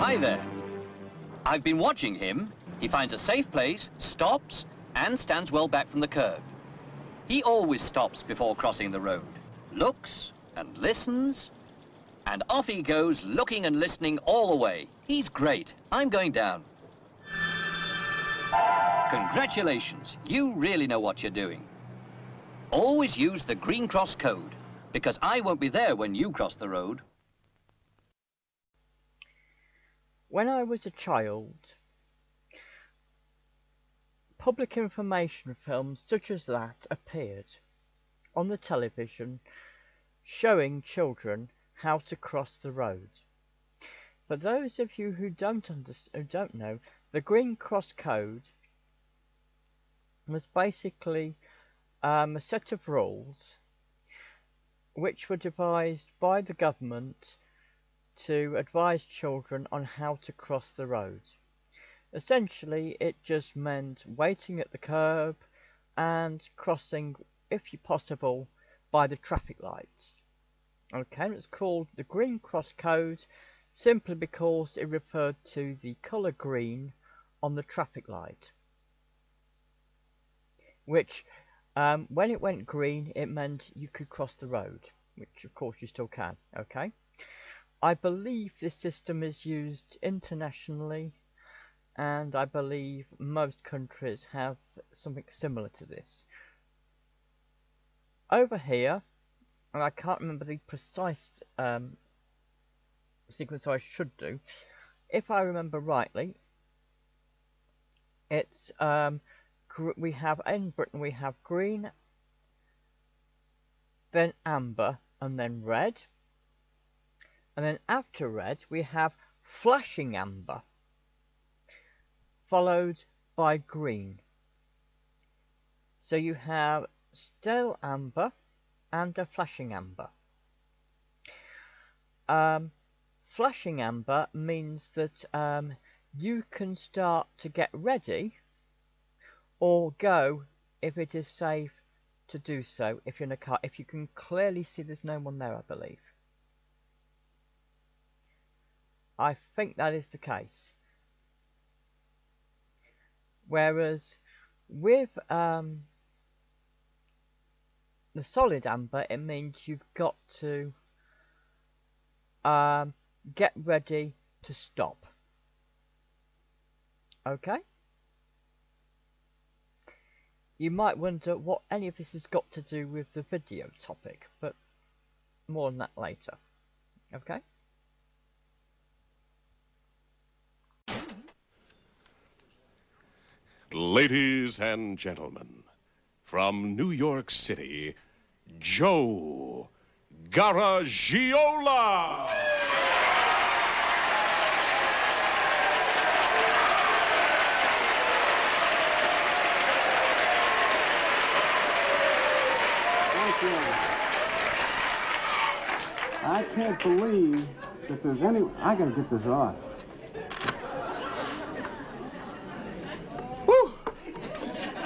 Hi there. I've been watching him. He finds a safe place, stops, and stands well back from the curb. He always stops before crossing the road, looks and listens, and off he goes, looking and listening all the way. He's great. I'm going down. Congratulations. You really know what you're doing. Always use the green cross code, because I won't be there when you cross the road. When I was a child, public information films such as that appeared on the television showing children how to cross the road. For those of you who don't know, the green cross code was basically a set of rules which were devised by the government to advise children on how to cross the road. Essentially, it just meant waiting at the curb and crossing, if possible, by the traffic lights. Okay, it's called the Green Cross Code simply because it referred to the colour green on the traffic light, which when it went green, it meant you could cross the road, which of course you still can. Okay, I believe this system is used internationally, and I believe most countries have something similar to this. Over here, and I can't remember the precise sequence I should do, if I remember rightly, it's we have in Britain we have green, then amber, and then red. And then after red, we have flashing amber, followed by green. So you have still amber and a flashing amber. Flashing amber means that you can start to get ready or go if it is safe to do so if you're in a car, if you can clearly see there's no one there, I believe. I think that is the case. Whereas with the solid amber, it means you've got to get ready to stop. Okay? You might wonder what any of this has got to do with the video topic, but more on that later. Okay? Ladies and gentlemen, from New York City, Joe Garagiola. I can't believe that there's any... I gotta get this off. Whew!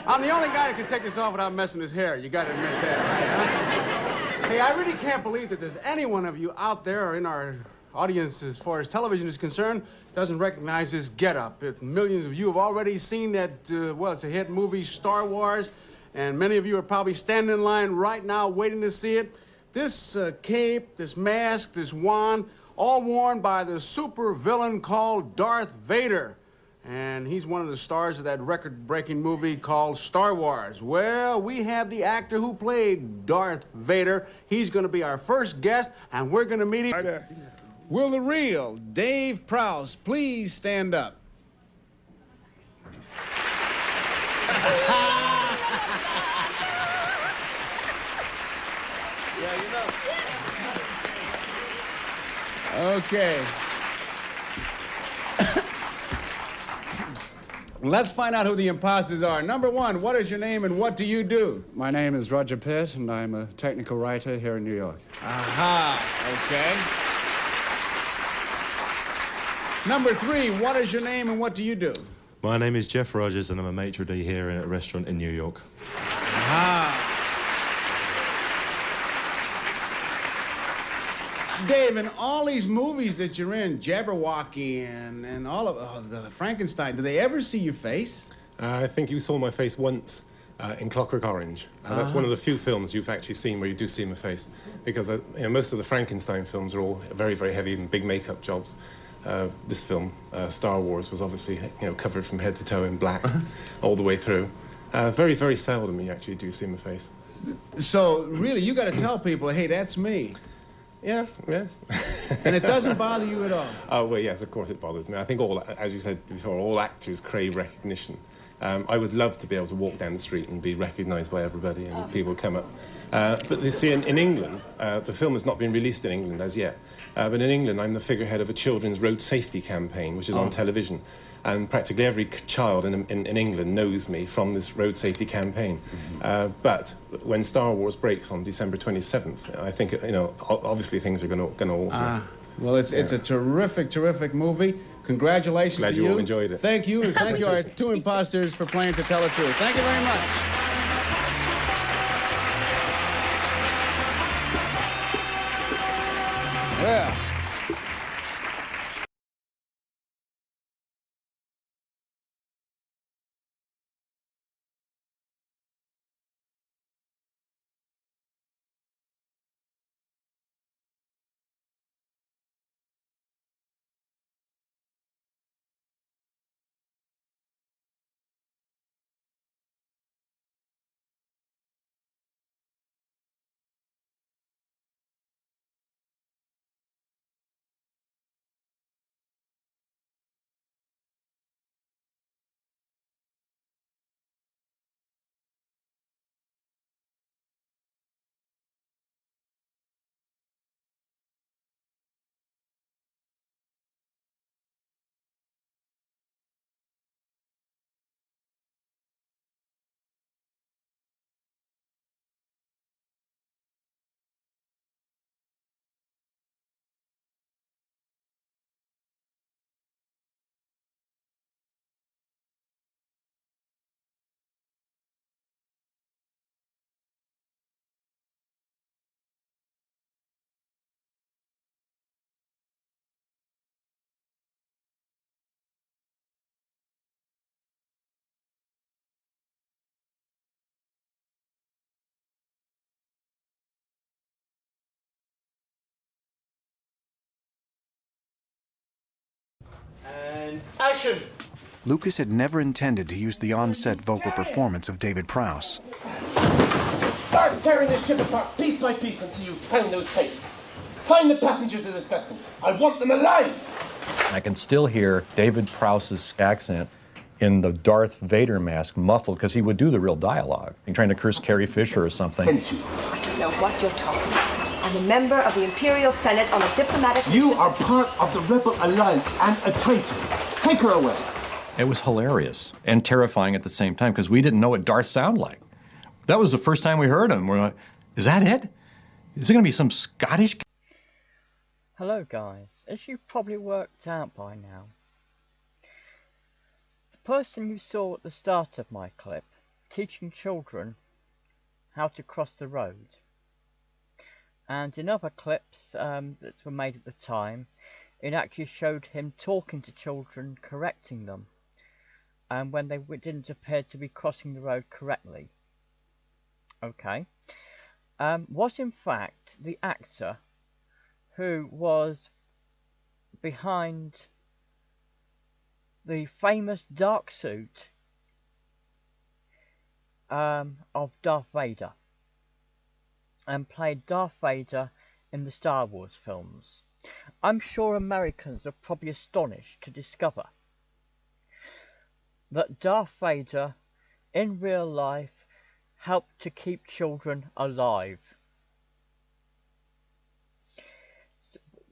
I'm the only guy who can take this off without messing his hair. You gotta admit that, right? Hey, I really can't believe that there's any one of you out there or in our audience as far as television is concerned doesn't recognize this getup. Millions of you have already seen that, well, it's a hit movie, Star Wars, and many of you are probably standing in line right now waiting to see it. This cape, this mask, this wand, all worn by the super villain called Darth Vader. And he's one of the stars of that record-breaking movie called Star Wars. Well, we have the actor who played Darth Vader. He's going to be our first guest, and we're going to meet him. Right there. Will the real Dave Prowse please stand up? Yeah, you know. Okay. Let's find out who the imposters are. Number one, what is your name and what do you do? My name is Roger Pitt, and I'm a technical writer here in New York. Aha, okay. Number three, what is your name and what do you do? My name is Jeff Rogers, and I'm a maitre d' here at a restaurant in New York. Aha. Dave, in all these movies that you're in, Jabberwocky and all of the Frankenstein, do they ever see your face? I think you saw my face once in Clockwork Orange. That's one of the few films you've actually seen where you do see my face, because most of the Frankenstein films are all very, very heavy and big makeup jobs. This film, Star Wars, was obviously covered from head to toe in black all the way through. Very, very seldom you actually do see my face. So, really, you got to tell people, hey, that's me. Yes. And it doesn't bother you at all? Oh, well, yes, of course it bothers me. I think as you said before, all actors crave recognition. I would love to be able to walk down the street and be recognised by everybody and people come up. But you see, in England, the film has not been released in England as yet. But in England, I'm the figurehead of a children's road safety campaign, which is on television. And practically every child in England knows me from this road safety campaign. But when Star Wars breaks on December 27th, I think, obviously things are going to alter. Well, it's a terrific movie. Congratulations Glad to you all enjoyed it. Thank you, and thank you, our two imposters, for playing To Tell the Truth. Thank you very much. Yeah. And action! Lucas had never intended to use the on-set vocal performance of David Prowse. Start tearing this ship apart piece by piece until you find those tapes. Find the passengers of this vessel. I want them alive! I can still hear David Prowse's accent in the Darth Vader mask, muffled, because he would do the real dialogue. He's trying to curse Carrie Fisher or something. I don't know what you're talking about. I'm a member of the Imperial Senate on a diplomatic mission. You are part of the Rebel Alliance and a traitor. Take her away. It was hilarious and terrifying at the same time, because we didn't know what Darth sounded like. That was the first time we heard him. We're like, is that it? Is it going to be some Scottish? Hello guys, as you've probably worked out by now, the person you saw at the start of my clip teaching children how to cross the road, and in other clips that were made at the time, it actually showed him talking to children, correcting them, and when they didn't appear to be crossing the road correctly. Okay, was in fact the actor who was behind the famous dark suit of Darth Vader, and played Darth Vader in the Star Wars films. I'm sure Americans are probably astonished to discover that Darth Vader in real life helped to keep children alive.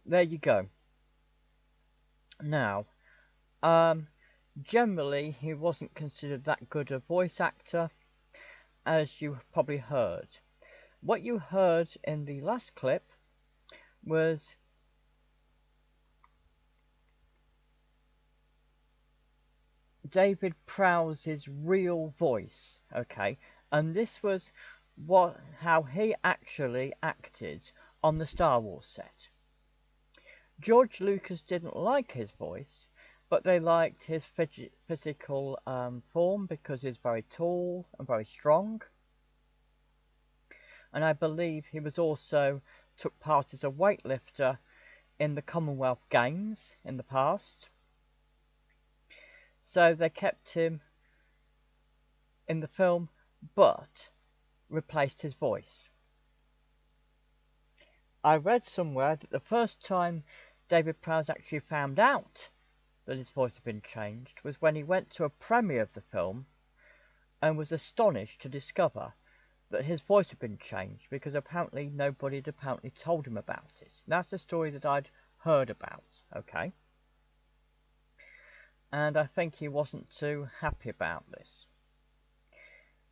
There you go. Now, generally he wasn't considered that good a voice actor, as you probably heard. What you heard in the last clip was David Prowse's real voice, okay, and this was how he actually acted on the Star Wars set. George Lucas didn't like his voice, but they liked his physical form because he's very tall and very strong. And I believe he was also took part as a weightlifter in the Commonwealth Games in the past. So they kept him in the film, but replaced his voice. I read somewhere that the first time David Prowse actually found out that his voice had been changed was when he went to a premiere of the film and was astonished to discover that his voice had been changed because apparently nobody had apparently told him about it. That's a story that I'd heard about, okay? And I think he wasn't too happy about this.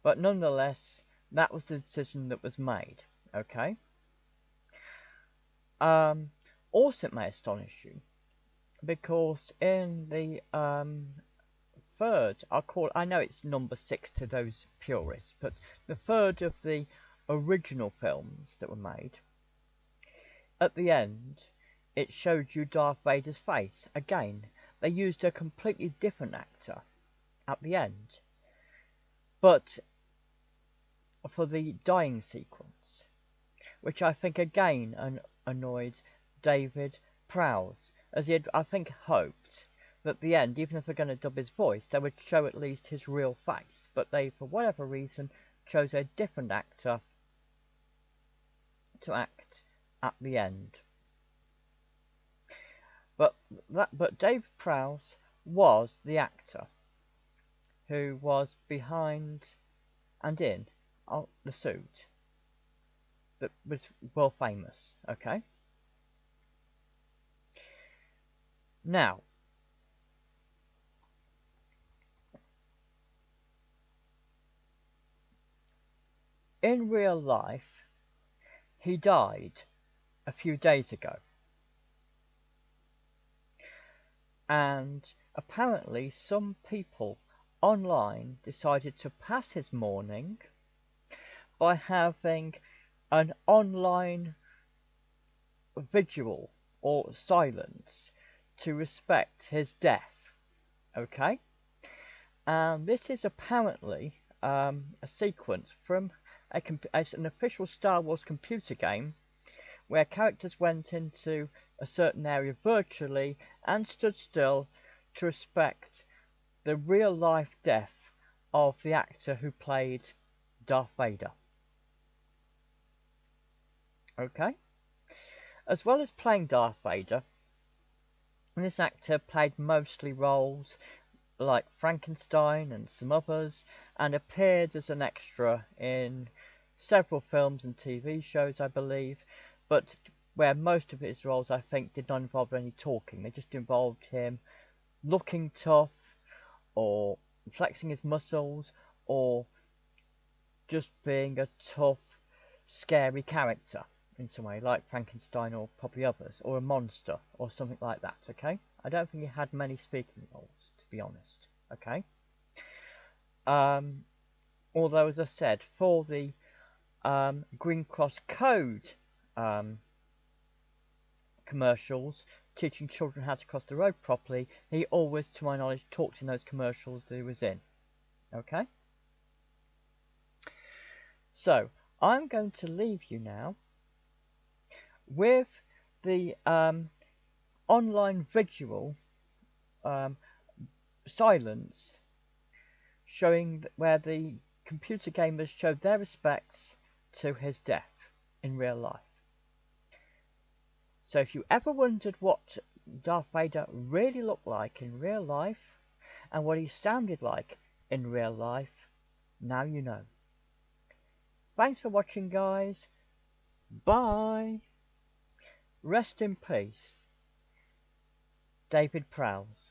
But nonetheless, that was the decision that was made, okay? Also, it may astonish you because in the third, I know it's number 6 to those purists, but the third of the original films that were made, at the end, it showed you Darth Vader's face. Again, they used a completely different actor at the end, but for the dying sequence, which I think again annoyed David Prowse, as he had, I think, hoped that at the end, even if they're going to dub his voice, they would show at least his real face. But they, for whatever reason, chose a different actor to act at the end. But David Prowse was the actor who was behind and in the suit that was world famous, okay? Now, in real life, he died a few days ago. And apparently some people online decided to pass his mourning by having an online vigil or silence to respect his death, okay? And this is apparently a sequence from an official Star Wars computer game where characters went into a certain area virtually and stood still to respect the real-life death of the actor who played Darth Vader. Okay? As well as playing Darth Vader, this actor played mostly roles like Frankenstein and some others, and appeared as an extra in several films and TV shows, I believe, but where most of his roles, I think, did not involve any talking. They just involved him looking tough, or flexing his muscles, or just being a tough, scary character in some way, like Frankenstein or probably others, or a monster, or something like that, okay? I don't think he had many speaking roles, to be honest, okay? Although, as I said, for the Green Cross Code commercials, teaching children how to cross the road properly, he always, to my knowledge, talked in those commercials that he was in, okay? So, I'm going to leave you now with the online visual silence showing where the computer gamers showed their respects to his death in real life. So if you ever wondered what Darth Vader really looked like in real life and what he sounded like in real life, now you know. Thanks for watching, guys. Bye. Rest in peace, David Prowse.